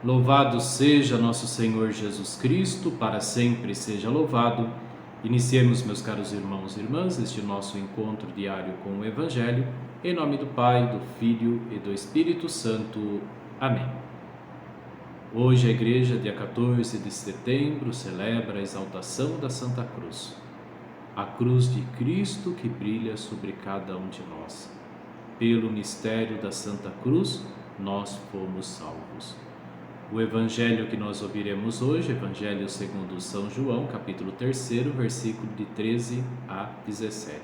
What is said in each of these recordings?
Louvado seja nosso Senhor Jesus Cristo, para sempre seja louvado. Iniciemos, meus caros irmãos e irmãs, este nosso encontro diário com o Evangelho, em nome do Pai, do Filho e do Espírito Santo. Amém. Hoje a Igreja, dia 14 de setembro, celebra a exaltação da Santa Cruz, a cruz de Cristo que brilha sobre cada um de nós. Pelo mistério da Santa Cruz, nós fomos salvos. O Evangelho que nós ouviremos hoje, Evangelho segundo São João, capítulo 3, versículo de 13 a 17.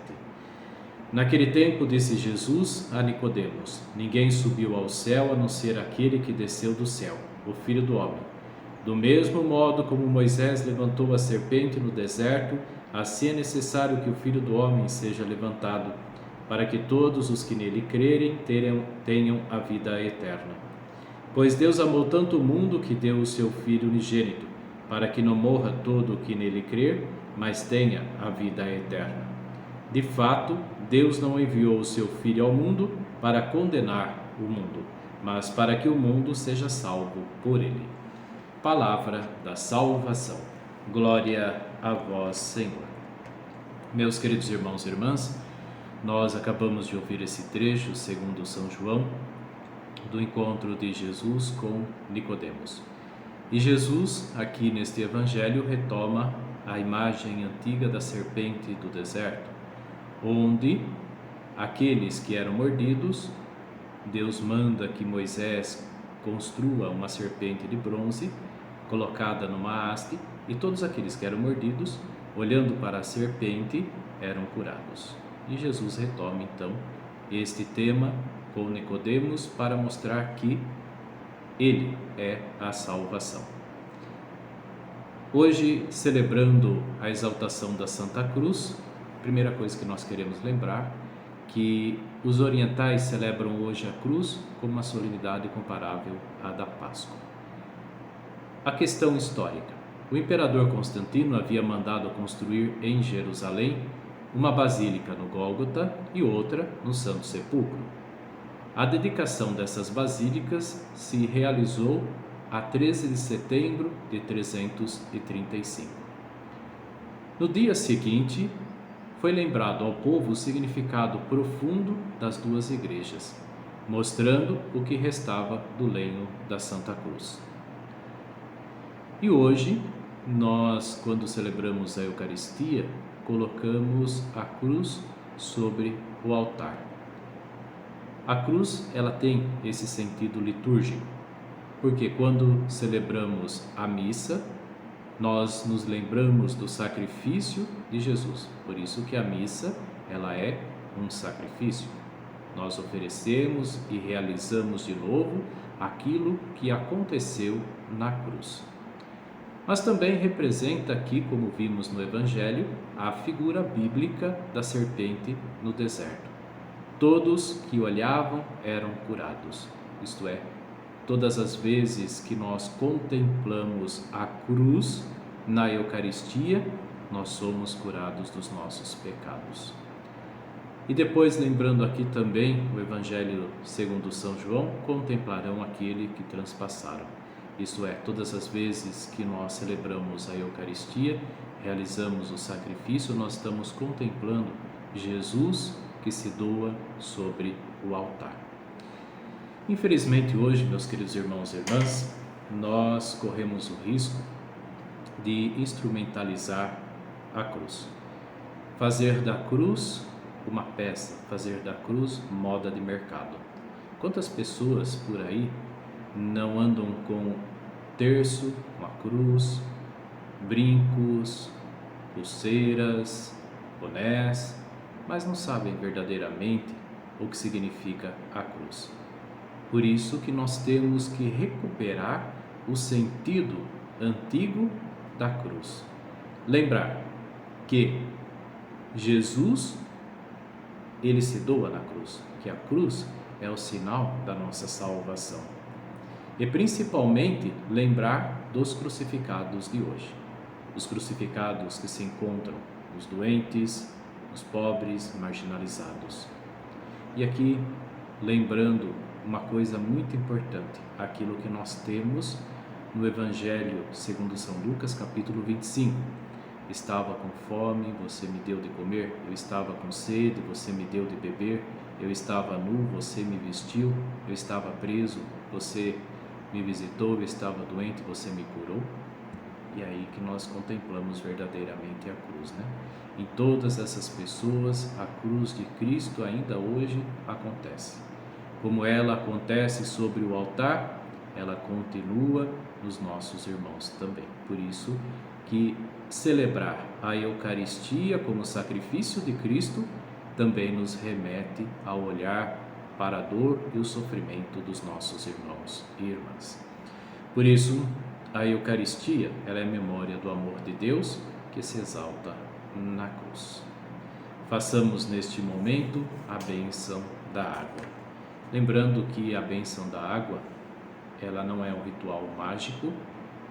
Naquele tempo disse Jesus a Nicodemos: Ninguém subiu ao céu a não ser aquele que desceu do céu, o Filho do Homem. Do mesmo modo como Moisés levantou a serpente no deserto, assim é necessário que o Filho do Homem seja levantado, para que todos os que nele crerem tenham a vida eterna. Pois Deus amou tanto o mundo que deu o seu Filho unigênito, para que não morra todo o que nele crer, mas tenha a vida eterna. De fato, Deus não enviou o seu Filho ao mundo para condenar o mundo, mas para que o mundo seja salvo por ele. Palavra da salvação. Glória a vós, Senhor. Meus queridos irmãos e irmãs, nós acabamos de ouvir esse trecho, segundo São João, do encontro de Jesus com Nicodemos. E Jesus, aqui neste evangelho, retoma a imagem antiga da serpente do deserto, onde aqueles que eram mordidos, Deus manda que Moisés construa uma serpente de bronze colocada numa haste, e todos aqueles que eram mordidos, olhando para a serpente, eram curados. E Jesus retoma então este tema com Nicodemos para mostrar que ele é a salvação. Hoje, celebrando a exaltação da Santa Cruz, a primeira coisa que nós queremos lembrar que os orientais celebram hoje a cruz como uma solenidade comparável à da Páscoa. A questão histórica. O imperador Constantino havia mandado construir em Jerusalém uma basílica no Gólgota e outra no Santo Sepulcro. A dedicação dessas basílicas se realizou a 13 de setembro de 335. No dia seguinte, foi lembrado ao povo o significado profundo das duas igrejas, mostrando o que restava do lenho da Santa Cruz. E hoje, nós, quando celebramos a Eucaristia, colocamos a cruz sobre o altar. A cruz, ela tem esse sentido litúrgico, porque quando celebramos a missa, nós nos lembramos do sacrifício de Jesus. Por isso que a missa, ela é um sacrifício. Nós oferecemos e realizamos de novo aquilo que aconteceu na cruz. Mas também representa aqui, como vimos no Evangelho, a figura bíblica da serpente no deserto. Todos que olhavam eram curados, isto é, todas as vezes que nós contemplamos a cruz na Eucaristia, nós somos curados dos nossos pecados. E depois, lembrando aqui também o Evangelho segundo São João, contemplarão aquele que transpassaram. Isto é, todas as vezes que nós celebramos a Eucaristia, realizamos o sacrifício, nós estamos contemplando Jesus que se doa sobre o altar. Infelizmente hoje, meus queridos irmãos e irmãs, nós corremos o risco de instrumentalizar a cruz. Fazer da cruz uma peça, fazer da cruz moda de mercado. Quantas pessoas por aí não andam com terço, uma cruz, brincos, pulseiras, bonés, mas não sabem verdadeiramente o que significa a cruz. Por isso que nós temos que recuperar o sentido antigo da cruz. Lembrar que Jesus, ele se doa na cruz, que a cruz é o sinal da nossa salvação. E principalmente lembrar dos crucificados de hoje. Os crucificados que se encontram, os doentes, os pobres, marginalizados. E aqui, lembrando uma coisa muito importante, aquilo que nós temos no Evangelho segundo São Lucas, capítulo 25. Estava com fome, você me deu de comer. Eu estava com sede, você me deu de beber. Eu estava nu, você me vestiu. Eu estava preso, você me visitou. Eu estava doente, você me curou. E é aí que nós contemplamos verdadeiramente a cruz, né? Em todas essas pessoas, a cruz de Cristo ainda hoje acontece. Como ela acontece sobre o altar, ela continua nos nossos irmãos também. Por isso que celebrar a Eucaristia como sacrifício de Cristo também nos remete a olhar para a dor e o sofrimento dos nossos irmãos e irmãs. Por isso, a Eucaristia, ela é memória do amor de Deus que se exalta na cruz. Façamos neste momento a bênção da água. Lembrando que a bênção da água, ela não é um ritual mágico,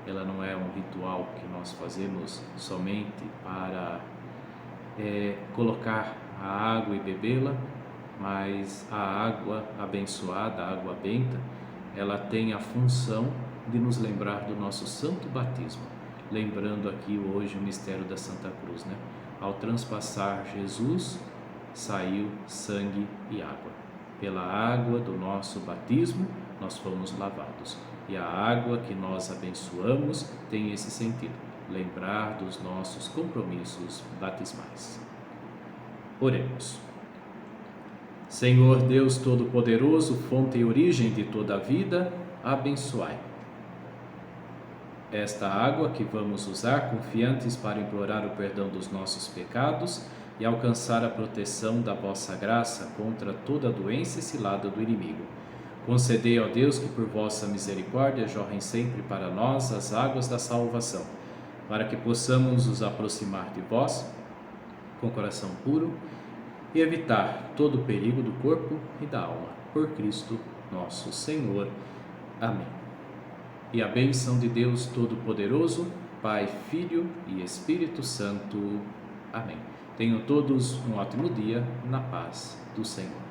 ela não é um ritual que nós fazemos somente para colocar a água e bebê-la, mas a água abençoada, a água benta, ela tem a função de nos lembrar do nosso santo batismo, lembrando aqui hoje o mistério da Santa Cruz, né? Ao transpassar Jesus, saiu sangue e água. Pela água do nosso batismo, nós fomos lavados. E a água que nós abençoamos tem esse sentido, lembrar dos nossos compromissos batismais. Oremos. Senhor Deus Todo-Poderoso, fonte e origem de toda a vida, abençoai esta água que vamos usar confiantes para implorar o perdão dos nossos pecados e alcançar a proteção da vossa graça contra toda doença e cilada do inimigo. Concedei, ó Deus, que por vossa misericórdia jorrem sempre para nós as águas da salvação, para que possamos nos aproximar de vós com coração puro e evitar todo o perigo do corpo e da alma. Por Cristo nosso Senhor. Amém. E a bênção de Deus Todo-Poderoso, Pai, Filho e Espírito Santo. Amém. Tenham todos um ótimo dia na paz do Senhor.